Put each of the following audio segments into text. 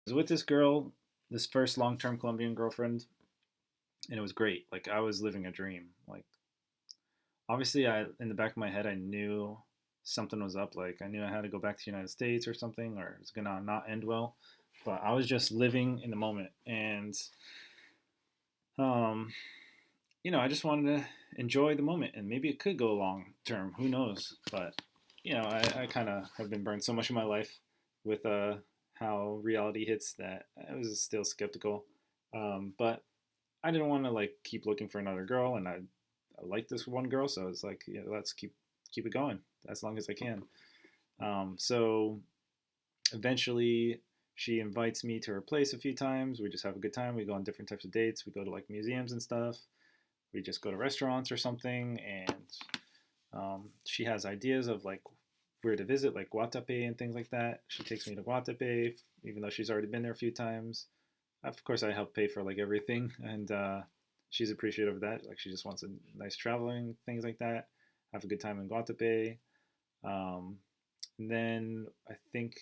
was with this girl, this first long-term Colombian girlfriend, and it was great. Like I was living a dream. Like obviously, I in the back of my head, I knew something was up. Like I knew I had to go back to the United States or something, or it was gonna not end well. But I was just living in the moment, and um, I just wanted to enjoy the moment, and maybe it could go long term. Who knows? But I kind of have been burned so much in my life with how reality hits that I was still skeptical. But I didn't want to like keep looking for another girl, and I like this one girl, so it's like let's keep it going as long as I can. So eventually, she invites me to her place a few times. We just have a good time. We go on different types of dates. We go to like museums and stuff. We just go to restaurants or something, and she has ideas of like where to visit, like Guatape and things like that. She takes me to Guatape, even though she's already been there a few times. Of course, I help pay for like everything, and she's appreciative of that. Like she just wants a nice traveling, things like that. Have a good time in Guatape. Um, and then I think,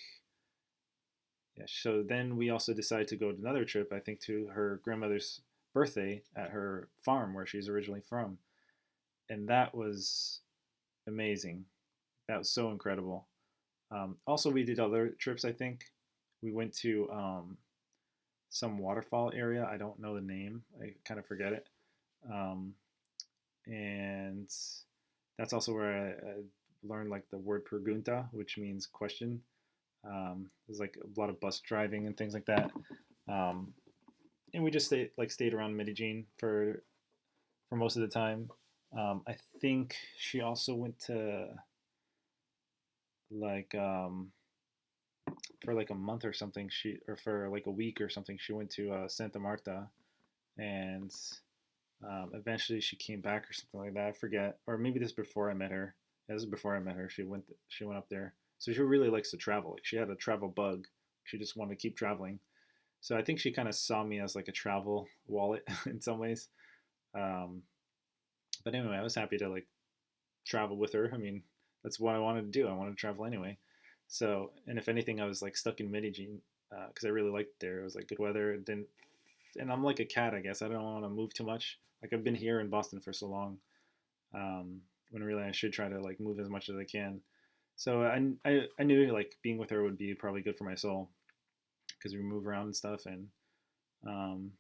yeah. So then we also decided to go to another trip. I think to her grandmother's birthday at her farm where she's originally from, and that was amazing. That was so incredible. Also, we did other trips. I think we went to some waterfall area. I don't know the name. I kind of forget it. Um, and that's also where I learned like the word pregunta, which means question. There's like a lot of bus driving and things like that. Um, and we just stayed around Medellin for most of the time. I think she also went to like for like a month or something. Or for like a week or something. She went to Santa Marta, and eventually she came back or something like that. I forget, or maybe this before I met her. Yeah, this is before I met her. She went up there. So she really likes to travel. Like she had a travel bug. She just wanted to keep traveling. So I think she kind of saw me as like a travel wallet in some ways. Um, but anyway, I was happy to like travel with her. I mean, that's what I wanted to do. I wanted to travel anyway. So, and if anything, I was like stuck in Medellin because I really liked it there. It was like good weather. And I'm like a cat, I guess. I don't want to move too much. Like I've been here in Boston for so long, when really I should try to like move as much as I can. So I knew like being with her would be probably good for my soul because we move around and stuff, um,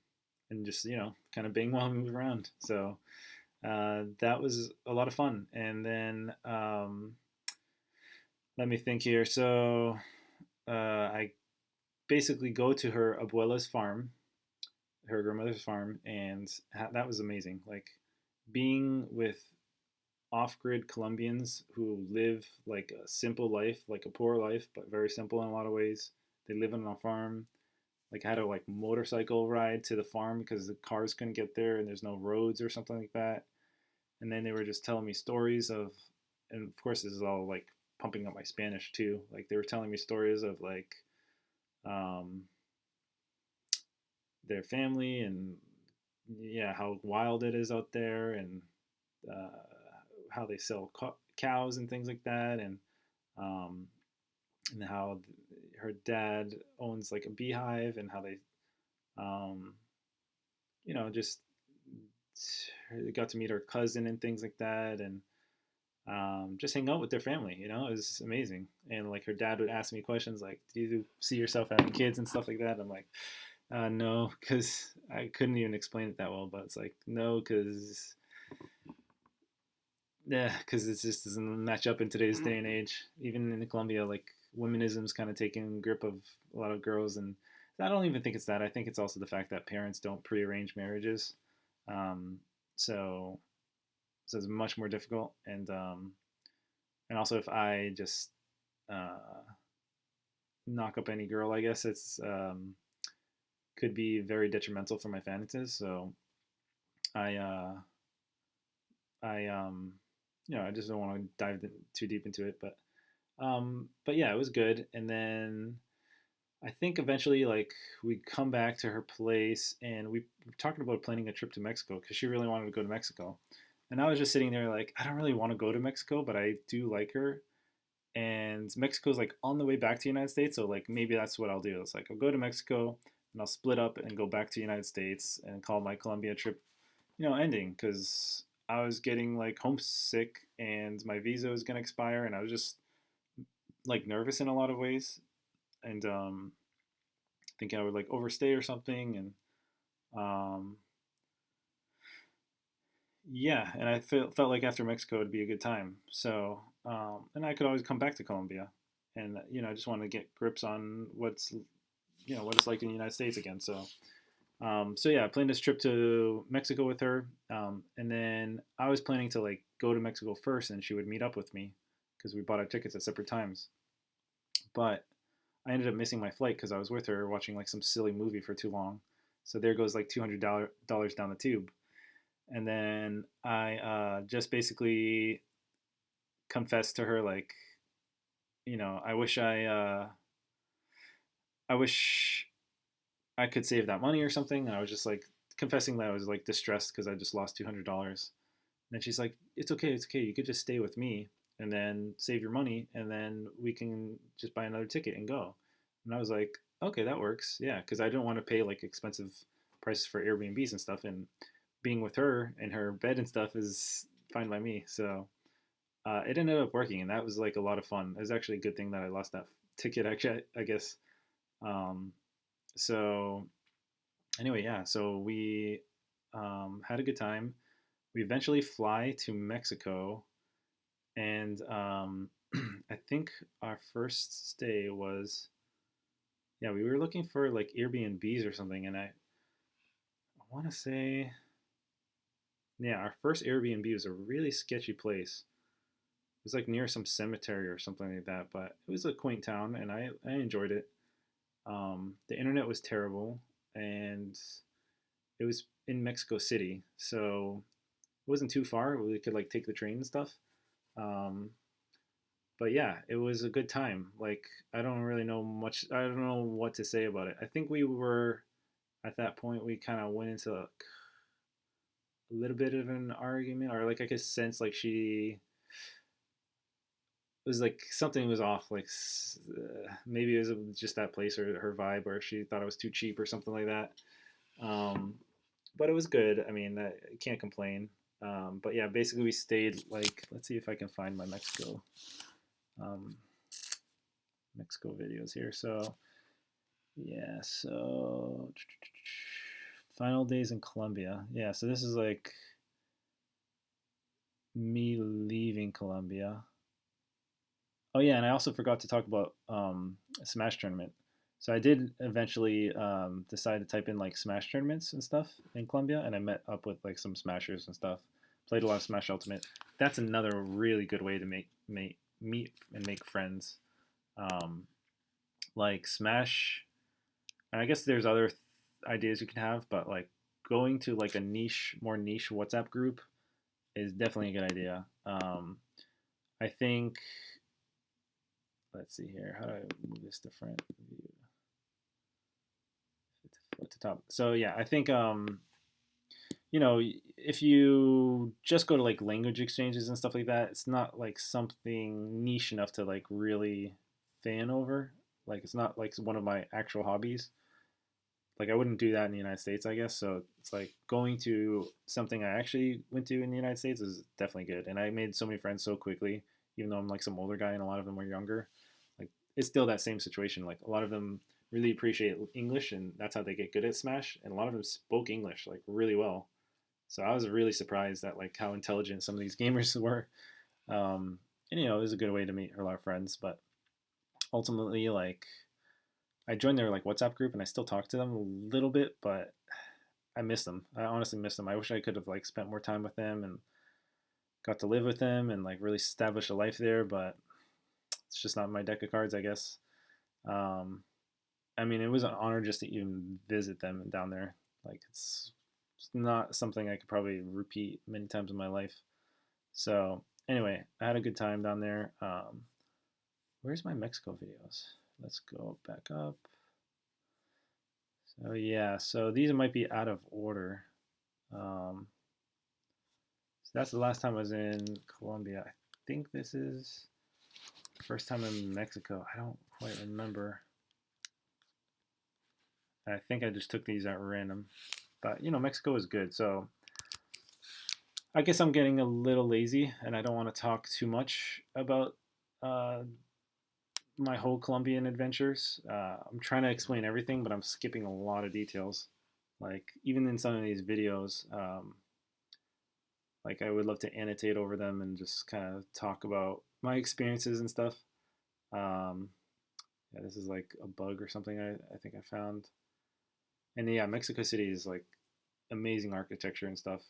and just kind of bang while we move around. So that was a lot of fun. And then let me think here. So I basically go to her abuela's farm, her grandmother's farm, and that was amazing. Like being with off-grid Colombians who live like a simple life, like a poor life, but very simple in a lot of ways. They live on a farm. Like I had a like motorcycle ride to the farm because the cars couldn't get there and there's no roads or something like that. And then they were just telling me stories of, and of course this is all like pumping up my Spanish too. Like they were telling me stories of like um, their family and yeah, how wild it is out there, and uh, how they sell cows and things like that, um, and how her dad owns like a beehive, and how they, um, just got to meet her cousin and things like that, and just hang out with their family. It was amazing. And like her dad would ask me questions like, "Do you see yourself having kids and stuff like that?" I'm like, no, because I couldn't even explain it that well. But it's like no, because yeah, because it just doesn't match up in today's day and age. Even in Colombia, like womanism's kind of taking grip of a lot of girls, and I don't even think it's that. I think it's also the fact that parents don't prearrange marriages, um, so it's much more difficult. And also if I just uh, knock up any girl, I guess it's could be very detrimental for my finances. So I I I just don't want to dive too deep into it, but yeah, it was good. And then I think eventually, like, we come back to her place, and we were talking about planning a trip to Mexico because she really wanted to go to Mexico. And I was just sitting there, like, I don't really want to go to Mexico, but I do like her, and Mexico's like on the way back to the United States. So like maybe that's what I'll do. It's like I'll go to Mexico and I'll split up and go back to the United States and call my Colombia trip, ending because I was getting like homesick and my visa was gonna expire and I was just like nervous in a lot of ways and thinking I would like overstay or something and um, yeah, and I felt like after Mexico would be a good time. So and I could always come back to Colombia, and I just want to get grips on what it's like in the United States again. So yeah, I planned this trip to Mexico with her, and then I was planning to like go to Mexico first, and she would meet up with me because we bought our tickets at separate times. But I ended up missing my flight because I was with her watching like some silly movie for too long. So there goes like $200 down the tube. And then I just basically confessed to her like, I wish I could save that money or something. And I was just like confessing that I was like distressed because I just lost $200. And then she's like, it's okay. You could just stay with me and then save your money, and then we can just buy another ticket and go. And I was like, okay, that works. Yeah, because I don't want to pay like expensive prices for Airbnbs and stuff. And being with her and her bed and stuff is fine by me. So it ended up working, and that was like a lot of fun. It was actually a good thing that I lost that ticket, actually, I guess. Um, so anyway, yeah, so we had a good time. We eventually fly to Mexico, and I think our first stay was, yeah, we were looking for like Airbnbs or something, and I want to say, yeah, our first Airbnb was a really sketchy place. It was like near some cemetery or something like that, but it was a quaint town, and I enjoyed it. The internet was terrible, and it was in Mexico City, so it wasn't too far. We could like take the train and stuff. Um, but yeah, it was a good time. Like I don't really know much. I don't know what to say about it. I think we were at that point. We kind of went into a little bit of an argument, or like I could sense like she was like something was off. Like maybe it was just that place or her vibe, or she thought it was too cheap or something like that. Um, but it was good. I mean, I can't complain. But yeah, basically we stayed like, let's see if I can find my um, Mexico videos here. So yeah, so final days in Colombia. Yeah, so this is like me leaving Colombia. Oh yeah, and I also forgot to talk about a Smash tournament. So I did eventually decide to type in like Smash tournaments and stuff in Colombia, and I met up with like some Smashers and stuff. Played a lot of Smash Ultimate. That's another really good way to meet and make friends. Um, like Smash, and I guess there's other ideas you can have, but like going to like a more niche WhatsApp group is definitely a good idea. I think let's see here. How do I move this to front view? To top. So yeah, I think if you just go to like language exchanges and stuff like that, it's not like something niche enough to like really fan over. Like it's not like one of my actual hobbies. Like I wouldn't do that in the United States, I guess. So it's like going to something I actually went to in the United States is definitely good. And I made so many friends so quickly, even though I'm like some older guy and a lot of them were younger. Like it's still that same situation. Like a lot of them really appreciate English and that's how they get good at Smash. And a lot of them spoke English like really well. So I was really surprised at like how intelligent some of these gamers were. And it was a good way to meet a lot of friends. But ultimately, like I joined their like WhatsApp group and I still talk to them a little bit, but I miss them. I honestly miss them. I wish I could have like spent more time with them and got to live with them and like really establish a life there, but it's just not my deck of cards, I guess. Um, I mean, it was an honor just to even visit them down there. Like it's not something I could probably repeat many times in my life. So anyway, I had a good time down there. Where's my Mexico videos? Let's go back up. So yeah, so these might be out of order. Um, so that's the last time I was in Colombia. I think this is First time in Mexico, I don't quite remember. I think I just took these at random. But Mexico is good. So I guess I'm getting a little lazy, and I don't want to talk too much about uh, my whole Colombian adventures. I'm trying to explain everything, but I'm skipping a lot of details. Like even in some of these videos, like I would love to annotate over them and just kind of talk about my experiences and stuff. Um, yeah, this is like a bug or something I think I found. And yeah, Mexico City is like amazing architecture and stuff.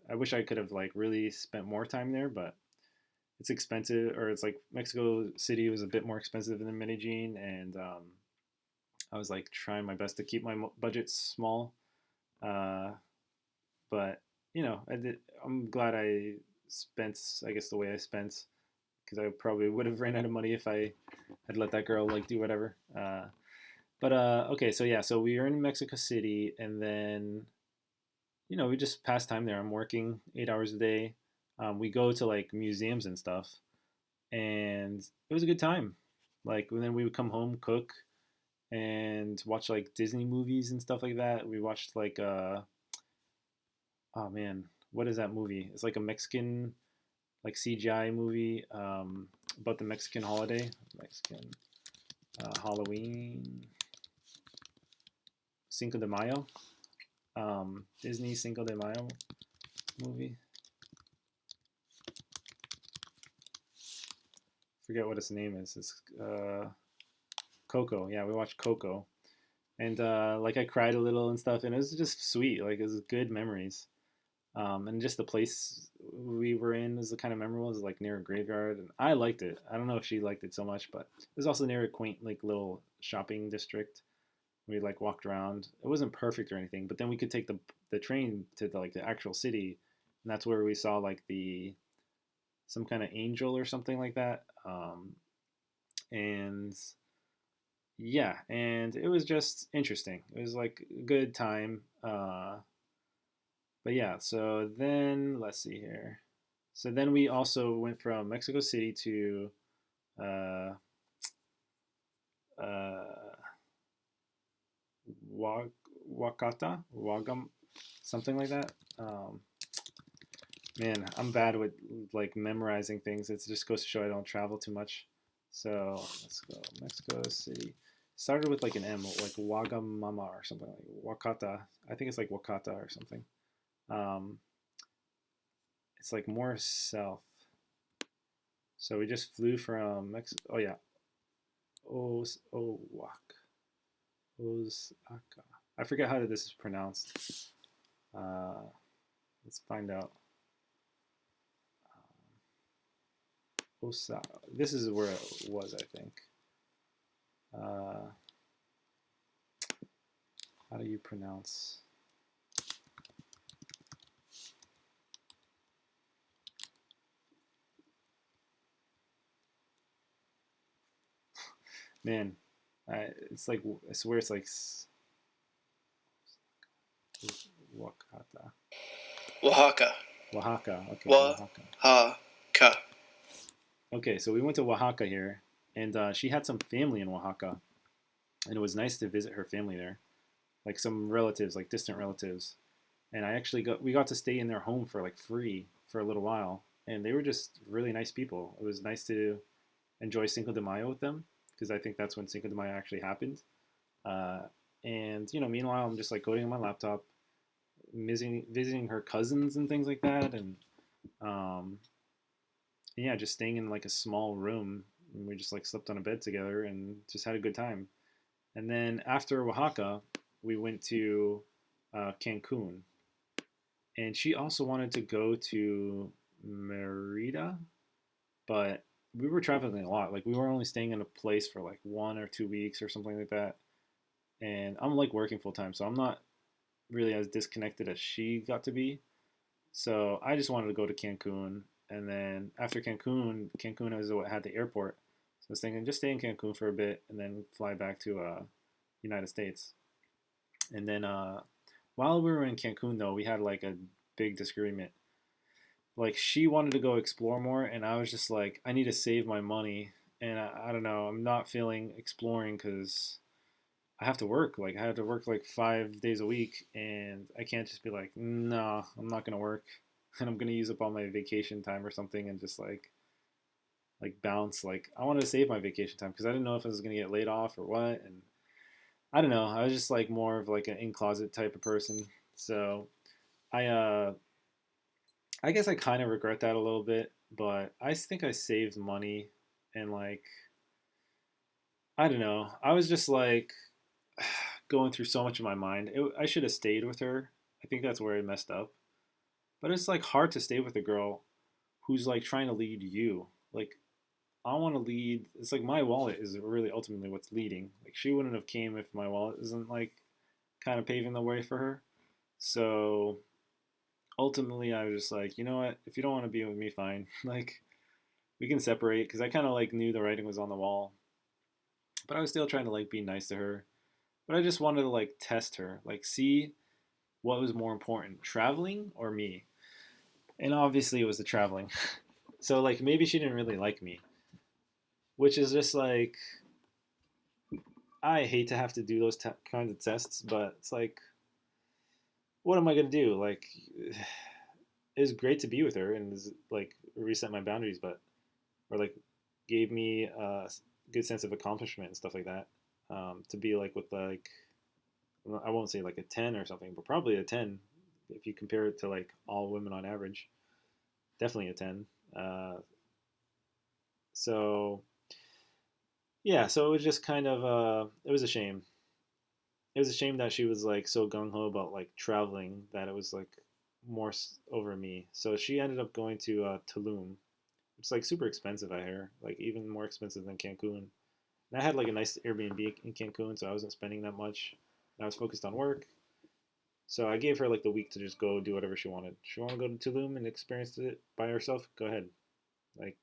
I wish I could have like really spent more time there, but it's expensive, or it's like Mexico City was a bit more expensive than Medellin, and I was like trying my best to keep my budget small. Uh, but I'm glad I spent, I guess, the way I spent, because I probably would have ran out of money if I had let that girl like do whatever. But okay, so yeah, so we were in Mexico City, and then we just pass time there. I'm working 8 hours a day. We go to like museums and stuff, and it was a good time. Like, and then we would come home, cook, and watch like Disney movies and stuff like that. We watched like oh man, what is that movie? It's like a Mexican like CGI movie about the Mexican holiday, Mexican Halloween, Cinco de Mayo, Disney Cinco de Mayo movie. Forget what its name is. It's Coco. Yeah, we watched Coco, and like I cried a little and stuff, and it was just sweet. Like it was good memories. And just the place we were in was the kind of memorable. It was like near a graveyard, and I liked it. I don't know if she liked it so much, but it was also near a quaint like little shopping district. We like walked around. It wasn't perfect or anything, but then we could take the train to like the actual city, and that's where we saw like the some kind of angel or something like that. And yeah, and it was just interesting. It was like a good time. But yeah, so then let's see here. So then we also went from Mexico City to uh, uh, Wakata, Wagam, something like that. Man, I'm bad with like memorizing things. It just goes to show I don't travel too much. So let's go Mexico City. Started with like an M, like Wagamama or something like Wakata. I think it's like Wakata or something. Um, it's like more south. So we just flew from Mexico. Oh yeah, Osaka. I forget how this is pronounced. Uh, let's find out. Osaka. This is where it was, I think. Uh, how do you pronounce? Man, it's like I swear it's like Wakata. Oaxaca. Oaxaca. Okay, Oaxaca. Oaxaca. Okay, so we went to Oaxaca here, and she had some family in Oaxaca, and it was nice to visit her family there, like some relatives, like distant relatives. And we got to stay in their home for like free for a little while, and they were just really nice people. It was nice to enjoy Cinco de Mayo with them, because I think that's when Cinco de Mayo actually happened. Uh, and meanwhile, I'm just like coding on my laptop, visiting her cousins and things like that, and um, yeah, just staying in like a small room. And we just like slept on a bed together and just had a good time. And then after Oaxaca, we went to Cancun, and she also wanted to go to Merida, but we were traveling a lot. Like we were only staying in a place for like 1 or 2 weeks or something like that. And I'm like working full time, so I'm not really as disconnected as she got to be. So I just wanted to go to Cancun, and then after Cancun, Cancun is what had the airport. So I was thinking just stay in Cancun for a bit and then fly back to United States. And then while we were in Cancun, though, we had like a big disagreement. like she wanted to go explore more, and I was just like, I need to save my money, and I don't know, I'm not feeling exploring because I have to work. Like I have to work like 5 days a week, and I can't just be like, no, I'm not gonna work, and I'm gonna use up all my vacation time or something, and just like bounce. Like I wanted to save my vacation time because I didn't know if I was gonna get laid off or what, and I don't know. I was just like more of like an in closet type of person. So I I guess I kind of regret that a little bit, but I think I saved money and like I don't know. I was just like going through so much in my mind. I should have stayed with her. I think that's where I messed up. But it's like hard to stay with a girl who's like trying to lead you. Like I want to lead. It's like my wallet is really ultimately what's leading. Like she wouldn't have came if my wallet isn't like kind of paving the way for her. So ultimately, I was just like, you know what? If you don't want to be with me, fine. Like we can separate because I kind of like knew the writing was on the wall, but I was still trying to like be nice to her. But I just wanted to like test her, like see what was more important, traveling or me. And obviously, it was the traveling. So like maybe she didn't really like me, which is just like I hate to have to do those kinds of tests, but it's like what am I gonna do? Like it was great to be with her and like reset my boundaries, but or like gave me a good sense of accomplishment and stuff like that. To be like with like I won't say like a 10 or something, but probably a 10 if you compare it to like all women on average. Definitely a 10. Uh, so yeah, so it was just kind of it was a shame. It was a shame that she was like so gung ho about like traveling that it was like more over me. So she ended up going to Tulum. It's like super expensive, I hear, like even more expensive than Cancun. And I had like a nice Airbnb in Cancun, so I wasn't spending that much. And I was focused on work. So I gave her like the week to just go do whatever she wanted. She wanted to go to Tulum and experience it by herself. Go ahead. Like,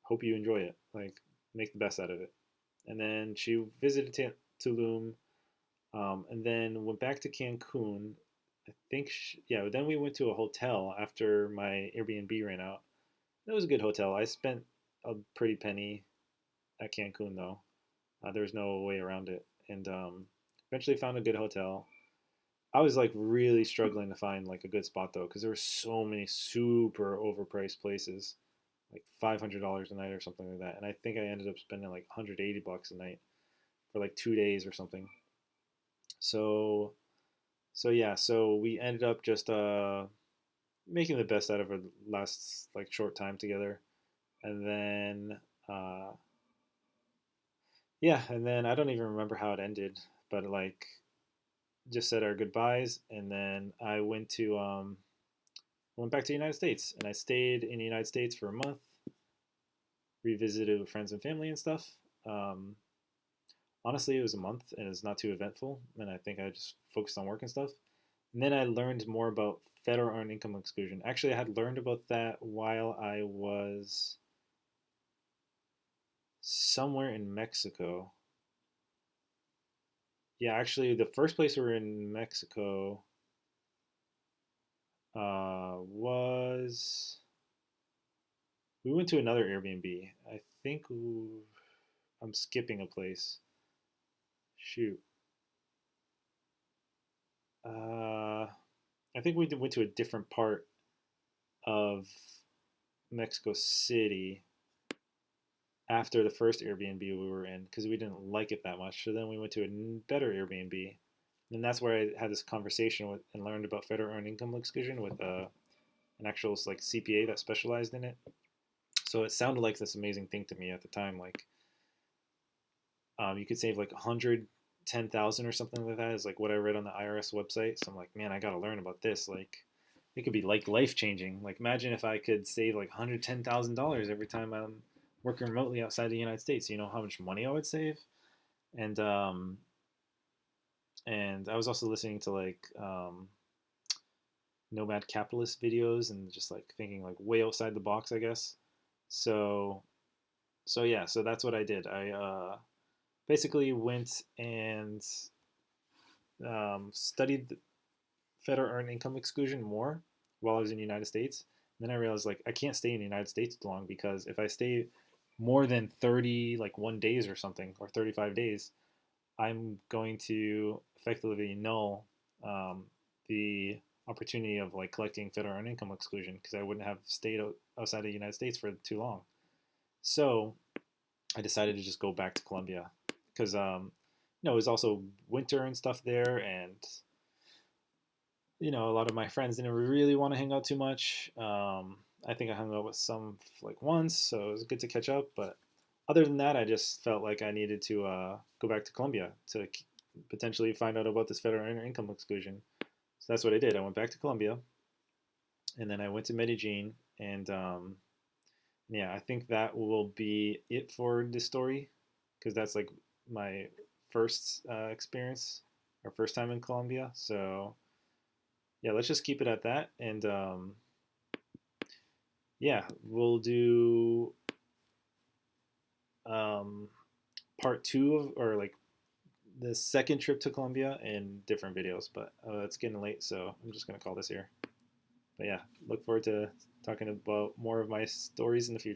hope you enjoy it. Like, make the best out of it. And then she visited Tulum, and then went back to Cancun. I think, yeah. Then we went to a hotel after my Airbnb ran out. It was a good hotel. I spent a pretty penny at Cancun though. There was no way around it, and eventually found a good hotel. I was like really struggling to find like a good spot though, because there were so many super overpriced places, like $500 a night or something like that. And I think I ended up spending like $180 a night for like 2 days or something. So yeah, so we ended up just making the best out of our last like short time together, and then uh, yeah, and then I don't even remember how it ended, but like just said our goodbyes, and then I went back to the United States, and I stayed in the United States for a month, revisited with friends and family and stuff. Um, Honestly, it was a month, and it's not too eventful, and I think I just focused on work and stuff. And then I learned more about federal earned income exclusion. Actually, I had learned about that while I was somewhere in Mexico. Yeah, actually, the first place we were in Mexico was we went to another Airbnb. I think I'm skipping a place. Shoot. Uh, I think we went to a different part of Mexico City after the first Airbnb we were in because we didn't like it that much. So then we went to a better Airbnb, and that's where I had this conversation with and learned about federal earned income exclusion with an actual like CPA that specialized in it. So it sounded like this amazing thing to me at the time. Like you could save like 110,000 or something like that is like what I read on the IRS website. So I'm like, man, I got to learn about this. Like it could be like life changing. Like imagine if I could save like $110,000 every time I'm working remotely outside the United States. You know how much money I would save. And I was also listening to like nomad capitalist videos and just like thinking like way outside the box, I guess. So yeah, so that's what I did. I basically went and studied federal earned income exclusion more while I was in the United States, Then I realized like I can't stay in the United States too long because if I stay more than 30 like 1 days or something or 35 days, I'm going to effectively null um, the opportunity of like collecting federal earned income exclusion because I wouldn't have stayed outside of the United States for too long. So I decided to just go back to Colombia because it was also winter and stuff there, and a lot of my friends didn't really want to hang out too much. I think I hung out with some like once, so it was good to catch up. But other than that, I just felt like I needed to go back to Colombia to potentially find out about this federal income exclusion. So that's what I did. I went back to Colombia, and then I went to Medellin, and yeah, I think that will be it for this story, because that's like my first experience or first time in Colombia. So yeah, let's just keep it at that, and yeah, we'll do um, part two of or like the second trip to Colombia in different videos. But it's getting late, so I'm just gonna call this here. But yeah, look forward to talking about more of my stories in the future.